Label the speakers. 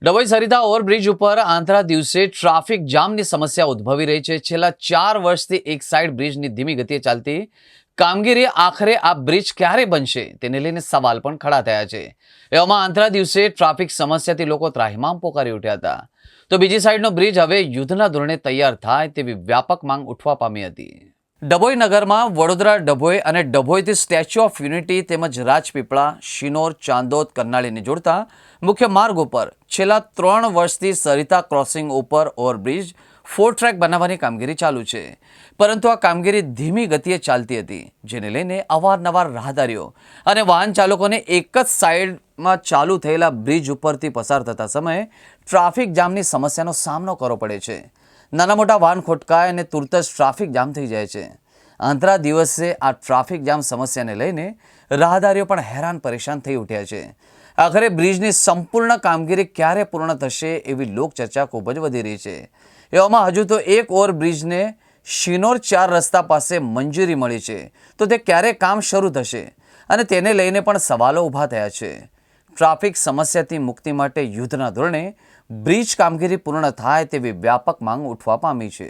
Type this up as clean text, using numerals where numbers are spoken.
Speaker 1: Dabhoi Sarita overbridge ઉપર આંતરા દિવસે traffic જામની સમસ્યા ઉદ્ભવી રહી છે. છેલ્લા 4 વર્ષથી એક સાઈડ બ્રિજની ધીમી ગતિએ ચાલતી કામગીરી આખરે આ બ્રિજ ક્યારે બનશે તેને લઈને સવાલ પણ ખડા થયા છે. એવામાં આંતરા દિવસે ટ્રાફિક સમસ્યાથી લોકો ત્રાહિમામ પોકારી ઉઠ્યા હતા. તો બીજી સાઈડનો બ્રિજ હવે યુદ્ધના ધોરણે તૈયાર થાય તેવી વ્યાપક માંગ ઉઠવા પામી હતી. ડભોઈ નગરમાં વડોદરા ડભોઈ અને ડભોઈથી સ્ટેચ્યુ ઓફ યુનિટી તેમજ રાજપીપળા, શિનોર, ચાંદોદ, કરનાળીને જોડતા મુખ્ય માર્ગ ઉપર છેલ્લા 3 વર્ષથી સરિતા ક્રોસિંગ ઉપર ઓવરબ્રિજ 4 ટ્રેક બનાવવાની કામગીરી ચાલુ છે. પરંતુ આ કામગીરી ધીમી ગતિએ ચાલતી હતી, જેને લઈને અવારનવાર રાહદારીઓ અને વાહન ચાલકોને એક જ સાઈડમાં ચાલુ થયેલા બ્રિજ ઉપરથી પસાર થતા સમયે ટ્રાફિક જામની સમસ્યાનો સામનો કરવો પડે છે. નાના મોટા વાહન ખોટકાય અને તુરત જ ટ્રાફિક જામ થઈ જાય છે. આંતરા દિવસે આ ટ્રાફિક જામ સમસ્યાને લઈને રાહદારીઓ પણ હેરાન પરેશાન થઈ ઉઠ્યા છે. આખરે બ્રિજની સંપૂર્ણ કામગીરી ક્યારે પૂર્ણ થશે એવી લોકચર્ચા ખૂબ જ વધી રહી છે. એવામાં હજુ તો એક ઓવરબ્રિજને શિનોર 4 રસ્તા પાસે મંજૂરી મળી છે, તો તે ક્યારે કામ શરૂ થશે અને તેને લઈને પણ સવાલો ઊભા થયા છે. ટ્રાફિક સમસ્યાથી મુક્તિ માટે યુદ્ધના ધોરણે બ્રિજ કામગીરી પૂર્ણ થાય તેવી વ્યાપક માંગ ઉઠવા પામી છે.